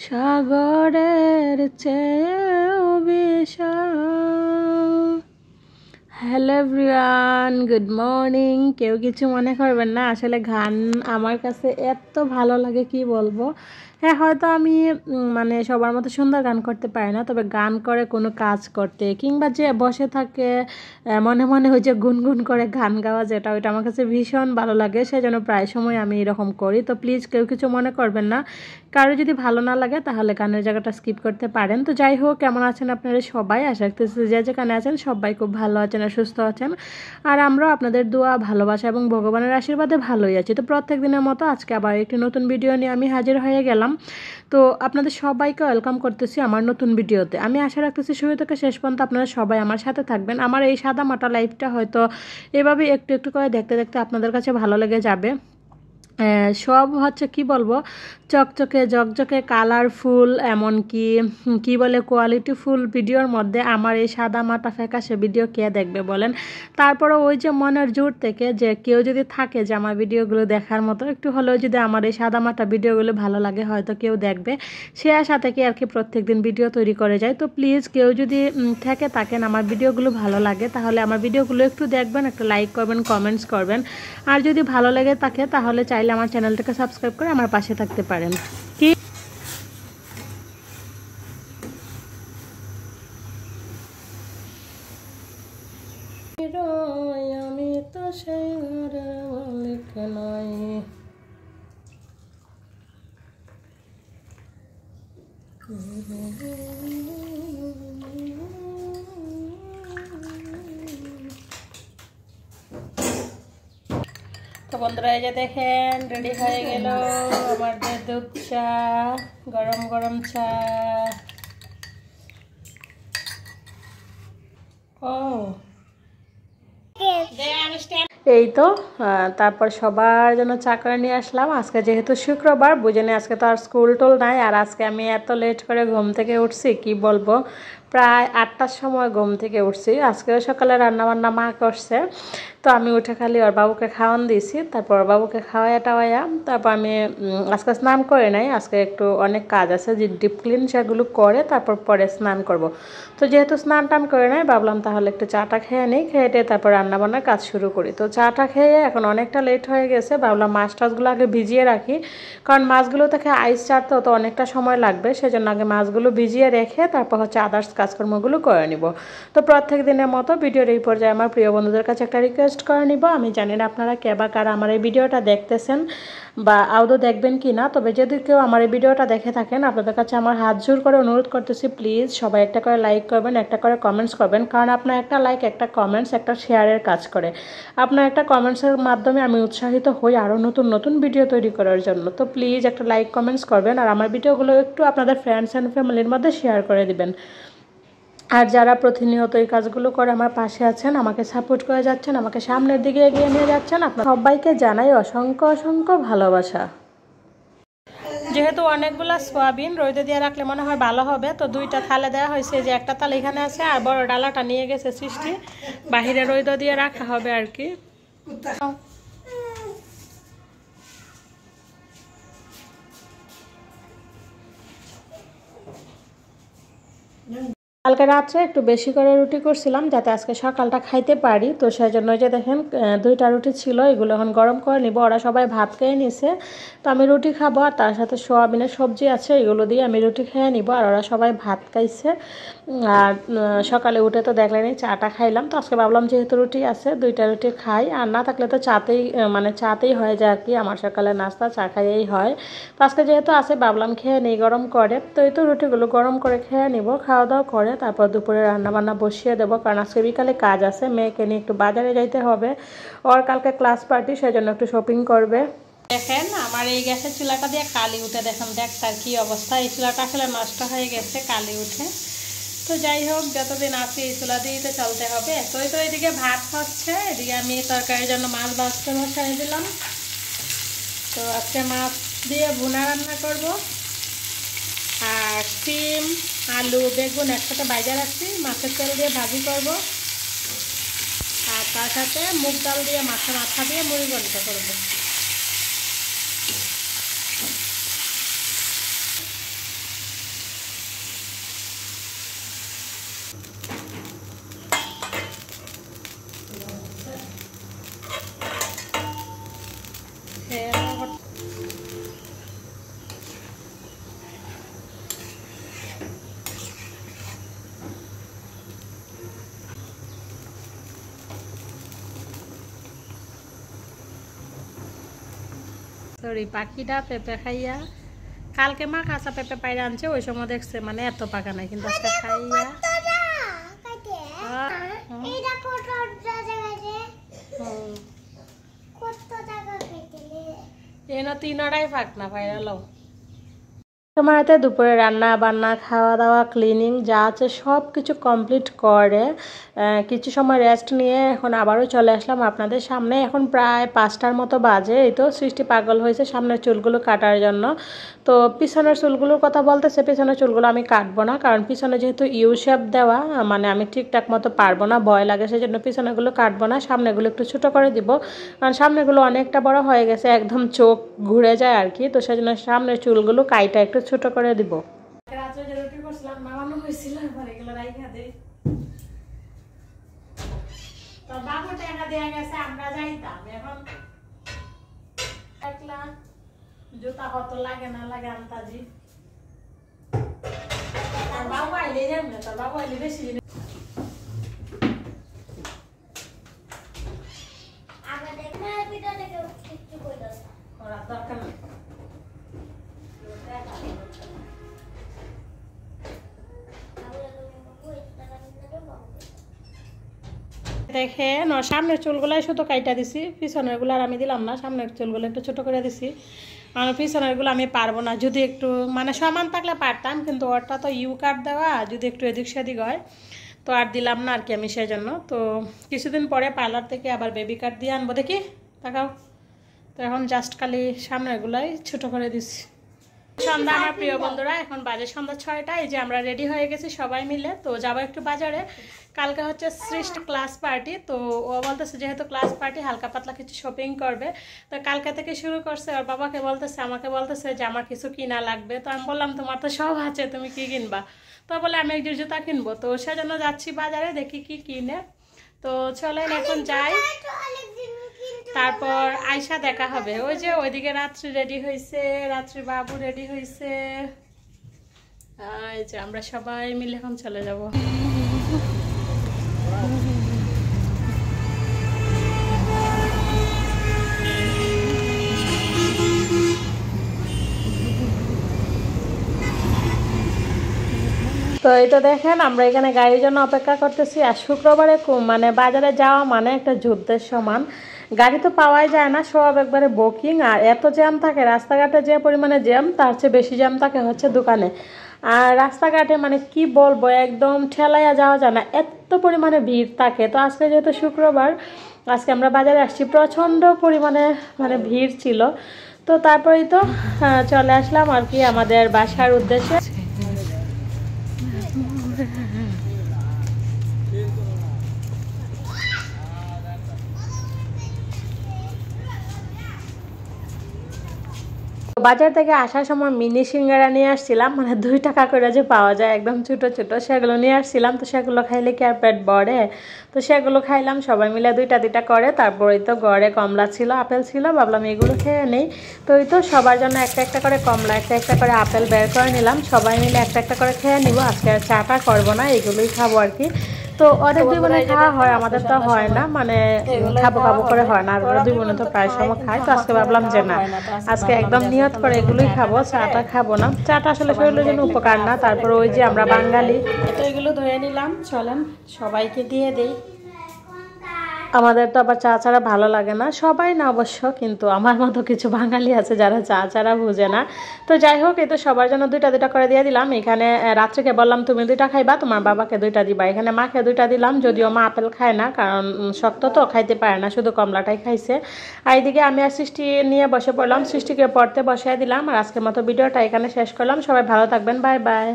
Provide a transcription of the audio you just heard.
সাগরের চেয়েও বিশাল। Hello everyone, good morning. কেউ কিছু মনে করবেন না, আসলে গান আমার কাছে এত ভালো লাগে কি বলবো। হ্যাঁ, হয়তো আমি মানে সবার মতো সুন্দর গান করতে পারি না, তবে গান করে কোনো কাজ করতে কিংবা যে বসে থাকে মনে মনে ওই যে গুনগুন করে গান গাওয়া, যেটা ওইটা আমার কাছে ভীষণ ভালো লাগে। সেজন্য প্রায় সময় আমি এরকম করি। তো প্লিজ কেউ কিছু মনে করবেন না, কারো যদি ভালো না লাগে তাহলে গানের জায়গাটা স্কিপ করতে পারেন। তো যাই হোক, কেমন আছেন আপনারা সবাই? আশা রাখতেছি যে যেখানে আছেন সবাই খুব ভালো আছেন আর সুস্থ আছেন। আর আমরাও আপনাদের দোয়া, ভালোবাসা এবং ভগবানের আশীর্বাদে ভালোই আছি। তো প্রত্যেক দিনের মতো আজকে আবার একটি নতুন ভিডিও নিয়ে আমি হাজির হয়ে গেলাম। তো আপনাদের সবাইকে ওয়েলকাম করতেছি আমার নতুন ভিডিওতে। আমি আশা রাখতেছি শুরু থেকে শেষ পর্যন্ত আপনারা সবাই আমার সাথে থাকবেন। আমার এই সাদা মাটা লাইফটা হয়তো এভাবে একটু একটু করে দেখতে দেখতে আপনাদের কাছে ভালো লেগে যাবে। সব হচ্ছে কি বলবো, চকচকে ঝকঝকে কালারফুল, এমনকি কি বলে কোয়ালিটিফুল ভিডিওর মধ্যে আমার এই সাদা মাটা ফ্যাকাশে ভিডিও কে দেখবে বলেন। তারপরে ওই যে মনের জোর থেকে যে কেউ যদি থাকে যে আমার ভিডিওগুলো দেখার মতো, একটু হলেও যদি আমার এই সাদা মাটা ভিডিওগুলো ভালো লাগে হয়তো কেউ দেখবে, সে আশা থেকে আর কি প্রত্যেক দিন ভিডিও তৈরি করে যায়। তো প্লিজ কেউ যদি থেকে থাকেন আমার ভিডিওগুলো ভালো লাগে তাহলে আমার ভিডিওগুলো একটু দেখবেন, একটু লাইক করবেন, কমেন্টস করবেন। আর যদি ভালো লেগে থাকে তাহলে চাইলে আমার চ্যানেলটাকে সাবস্ক্রাইব করে আমার পাশে থাকতে পারেন। কি আমি তো সেই ঘরের মালিক নই। তো বন্ধুরা, এই যে দেখেন রেডি হয়ে গেল আমাদের দুধ চা, গরম গরম চা। ও এই তো তারপর সবার জন্য চা করে নিয়ে আসলাম। আজকে যেহেতু শুক্রবার, বুঝেনি আজকে তো আর স্কুল টোল নাই। আর আজকে আমি এত লেট করে ঘুম থেকে উঠছি কি বলবো, প্রায় 8টার সময় ঘুম থেকে উঠছি। আজকেও সকালে রান্নাবান্না মা করছে, তো আমি উঠে খালি ওর বাবুকে খাওয়ান দিয়েছি। তারপর ওর বাবুকে খাওয়াইয়া টাওয়াইয়া তারপর আমি আজকে স্নান করে নাই। আজকে একটু অনেক কাজ আছে যে ডিপ ক্লিন, সেগুলো করে তারপর পরে স্নান করব। তো যেহেতু স্নান টান করে নাই, ভাবলাম তাহলে একটু চাটা খেয়ে নিই, খেয়ে টেয়ে তারপর রান্নাবান্নার কাজ শুরু করি। তো চাটা খেয়ে এখন অনেকটা লেট হয়ে গেছে, ভাবলাম মাছ টাছগুলো আগে ভিজিয়ে রাখি, কারণ মাছগুলো থেকে আইস ছাড়তে তো অনেকটা সময় লাগবে। সেজন্য আগে মাছগুলো ভিজিয়ে রেখে তারপর হচ্ছে আদার্স কাজকর্মগুলো করে নিব। তো প্রত্যেক দিনের মতো ভিডিওর এই পর্যায়ে আমার প্রিয় বন্ধুদের কাছে একটা রিকোয়েস্ট করে নিব। আমি জানি না আপনারা কে বা কারা আমার এই ভিডিওটা দেখতেছেন বা আদৌ দেখবেন কি না, তবে যদি কেউ আমার এই ভিডিওটা দেখে থাকেন, আপনাদের কাছে আমার হাত জোর করে অনুরোধ করতেছি, প্লিজ সবাই একটা করে লাইক করবেন, একটা করে কমেন্টস করবেন, কারণ আপনার একটা লাইক, একটা কমেন্টস, একটা শেয়ারের কাজ করে। আপনার একটা কমেন্টসের মাধ্যমে আমি উৎসাহিত হই আরও নতুন নতুন ভিডিও তৈরি করার জন্য। তো প্লিজ একটা লাইক কমেন্টস করবেন, আর আমার ভিডিওগুলো একটু আপনাদের ফ্রেন্ডস অ্যান্ড ফ্যামিলির মধ্যে শেয়ার করে দিবেন। আর যারা প্রতিনিয়ত এই কাজগুলো করে আমার পাশে আছেন, আমাকে সাপোর্ট করে যাচ্ছেন, আমাকে সামনের দিকে এগিয়ে নিয়ে যাচ্ছেন, আপনার সবাইকে জানাই অসংখ্য অসংখ্য ভালোবাসা। যেহেতু অনেকগুলো সোয়াবিন রোদে দিয়ে রাখলে মনে হয় ভালো হবে, তো দুইটা থালে দেওয়া হয়েছে, যে একটা থালে এখানে আছে আর বড় ডালাটা নিয়ে গেছে সৃষ্টি, বাহিরে রোদে দিয়ে রাখা হবে আর কি। কালকে রাত্রে একটু বেশি করে রুটি করছিলাম যাতে আজকে সকালটা খাইতে পারি। তো সেই জন্য যে দেখেন দুইটা রুটি ছিল, এগুলো এখন গরম করে নিব। ওরা সবাই ভাত খেয়ে নিছে, তো আমি রুটি খাবো, আর তার সাথে সোয়াবিনের সবজি আছে, এগুলো দিয়ে আমি রুটি খেয়ে নিব। আর ওরা সবাই ভাত খাইছে। আর সকালে উঠে তো দেখলেনই চাটা খাইলাম। তো আজকে ভাবলাম যেহেতু রুটি আছে, দুইটা রুটি খাই, আর না থাকলে তো চাতেই মানে চাতেই হয়ে যায় আর কি। আমার সকালে নাস্তা চা খাইয়েই হয়। তো আজকে যেহেতু আছে ভাবলাম খেয়ে নিই গরম করে। তো এই তো রুটিগুলো গরম করে খেয়ে নিব, খাওয়া দাওয়া করে তারপর দুপুরে রান্নাবান্না বসিয়ে দেবো, কারণ আজকে বিকালে কাজ আছে, মেয়েকে নিয়ে একটু বাজারে যাইতে হবে। ওর কালকে ক্লাস পার্টি, সেজন্য একটু শপিং করবে। দেখেন আমার এই গ্যাসের চুলাটা দিয়ে কালি উঠে, দেখেন দেখ তার কী অবস্থা। এই চুলাটা আসলে নষ্ট হয়ে গেছে, কালি উঠে। তো যাই হোক, যতদিন আছি এই চুলা দিয়ে তো চলতে হবে। তো এদিকে ভাত হচ্ছে, এদিকে আমি তরকারির জন্য মাছ ভাজতে বসাই দিলাম। তো আজকে মাছ দিয়ে ভুনা রান্না করব, আর সিম, আলু, বেগুন একসাথে ভাজা রাখছি, মাছের তেল দিয়ে ভাজি করব। আর তার সাথে মুগ ডাল দিয়ে মাছের মাথা দিয়ে মুড়ি ঘন্ট করব। সরি পাখিটা পেঁপে খাইয়া কালকে মা কাঁচা পেঁপে পাইরে আনছে ওই সময় দেখছে মানে এত পাকা নাই কিন্তু আজকে খাইয়া এনে 3টাই ফাঁক না পাইরা লও তোমার হাতে দুপুরে রান্না বান্না খাওয়া দাওয়া ক্লিনিং যা আছে সব কিছু কমপ্লিট করে কিছু সময় রেস্ট নিয়ে এখন আবারও চলে আসলাম আপনাদের সামনে। এখন প্রায় 5টার মতো বাজে। এই তো সৃষ্টি পাগল হয়েছে সামনের চুলগুলো কাটার জন্য। তো পিছনের চুলগুলোর কথা বলতেছে, পিছনের চুলগুলো আমি কাটবো না, কারণ পিছনে যেহেতু ইউ শেপ দেওয়া মানে আমি ঠিকঠাক মতো পারবো না, ভয় লাগে, সেই জন্য পিছনেগুলো কাটবো না, সামনেগুলো একটু ছোটো করে দিব, কারণ সামনেগুলো অনেকটা বড় হয়ে গেছে, একদম চোখ ঘুরে যায় আর কি। তো সেই জন্য সামনের চুলগুলো কাইটা একটু ছোট করে দিব। রাত্রে যে রুটি করছিলাম নামানো হয়েছিল, এবার এগুলো রাইখা দেই। তো বাবু টাকা দেয়া গেছে, আমরা যাইতাম, এখন একলা জুতা কত লাগে না লাগে আন্তাজি। আর বাবু আইলে যাম না, তোর বাবু আইলে বেশি করার দরকার নেই। দেখেন সামনের চুলগুলাই শুধু কাইটা দিছি, পিছনের গুলো আর আমি দিলাম না, সামনের চুলগুলো একটু ছোট করে দিছি। আর পিছনের গুলো আমি পারবো না, যদি একটু মানে সমান থাকলে পারতাম, কিন্তু ওরটা তো ইউ কাট দেওয়া, যদি একটু এদিক সেদিক হয় তো আর দিলাম না আর কি আমি সেই জন্য। তো কিছুদিন পরে পার্লার থেকে আবার বেবি কাট দিয়ে আনবো, দেখি তাকাও। তো এখন জাস্ট খালি সামনের গুলাই ছোট করে দিছি। সন্ধ্যা আমার প্রিয় বন্ধুরা, এখন বাজে সন্ধ্যা 6টা। এই যে আমরা রেডি হয়ে গেছি সবাই মিলে, তো যাবো একটু বাজারে। কালকে হচ্ছে সৃষ্টি ক্লাস পার্টি, তো ও বলতেছে যেহেতু ক্লাস পার্টি হালকা পাতলা কিছু শপিং করবে, তো কালকে থেকে শুরু করছে। ওর বাবাকে বলতেছে, আমাকে বলতেছে যে আমার কিছু কিনা লাগবে। তো আমি বললাম তোমার তো সব আছে, তুমি কি কিনবা? তো বলে আমি একজন জুতা কিনবো, তো সেজন্য যাচ্ছি বাজারে, দেখি কি কিনে। তো চলেন এখন যাই, তারপর আয়শা দেখা হবে। ওই যে ওইদিকে রাত্রি রেডি হয়েছে, রাত্রি বাবু রেডি হয়েছে, এই যে আমরা সবাই মিলে এখন চলে যাব। তো এই তো দেখেন আমরা এখানে গাড়ির জন্য অপেক্ষা করতেছি। আর শুক্রবারে মানে বাজারে যাওয়া মানে একটা যুদ্ধের সমান, গাড়ি তো পাওয়াই যায় না, সব একবারে বুকিং। আর এত জ্যাম থাকে রাস্তাঘাটে, যে পরিমাণে জ্যাম তার চেয়ে বেশি জ্যাম থাকে হচ্ছে দোকানে। আর রাস্তাঘাটে মানে কি বলবো, একদম ঠেলাইয়া যাওয়া যায় না, এত পরিমাণে ভিড় থাকে। তো আজকে যেহেতু শুক্রবার, আজকে আমরা বাজারে আসছি, প্রচণ্ড পরিমাণে মানে ভিড় ছিল। তো তারপরেই তো চলে আসলাম আর কি আমাদের বাসার উদ্দেশ্যে। বাজার থেকে আসার সময় মিনি সিঙ্গারা নিয়ে আসছিলাম, মানে 2 টাকা করে যে পাওয়া যায় একদম ছোটো ছোটো, সেগুলো নিয়ে আসছিলাম। তো সেগুলো খাইলে কি আর পেট ভরে? তো সেগুলো খাইলাম সবাই মিলে 2টা করে। তারপরে তো ঘরে কমলা ছিল, আপেল ছিল, ভাবলাম এগুলো খেয়ে নেই। তো এই তো সবার জন্য একটা করে কমলা, একটা করে আপেল বের করে নিলাম, সবাই মিলে একটা করে খেয়ে নিব। আজকে আর চাটা করবো না, এগুলোই খাবো আর কি। তো ওদের 2 বোনে খাওয়া হয়, আমাদের তো হয় না, মানে খাবো করে হয় না। আর ওরা 2 বোনে তো প্রায় সময় খায়। তো আজকে ভাবলাম যে না, আজকে একদম নিয়ত করে এগুলোই খাবো, চাটা খাবো না। চাটা আসলে শরীরের জন্য উপকার না। তারপর ওই যে আমরা বাঙালি, তো এগুলো ধরে নিলাম, চলেন সবাইকে দিয়ে দেই। আমাদের তো আবার চা ছাড়া ভালো লাগে না, সবাই না অবশ্য, কিন্তু আমার মতো কিছু বাঙালি আছে যারা চা ছাড়া বুঝে না। তো যাই হোক, এই তো সবার জন্য 2টা করে দিয়ে দিলাম। এখানে রাত্রিকে বললাম তুমি 2টা খাইবা, তোমার বাবাকে 2টা দিবা। এখানে মাকে 2টা দিলাম, যদিও মা আপেল খায় না, কারণ শক্ত তো খাইতে পারে না, শুধু কমলাটাই খাইছে। আর এইদিকে আমি আর সৃষ্টি নিয়ে বসে পড়লাম, সৃষ্টিকে পড়তে বসাই দিলাম। আর আজকের মতো ভিডিওটা এখানে শেষ করলাম। সবাই ভালো থাকবেন, বাই বাই।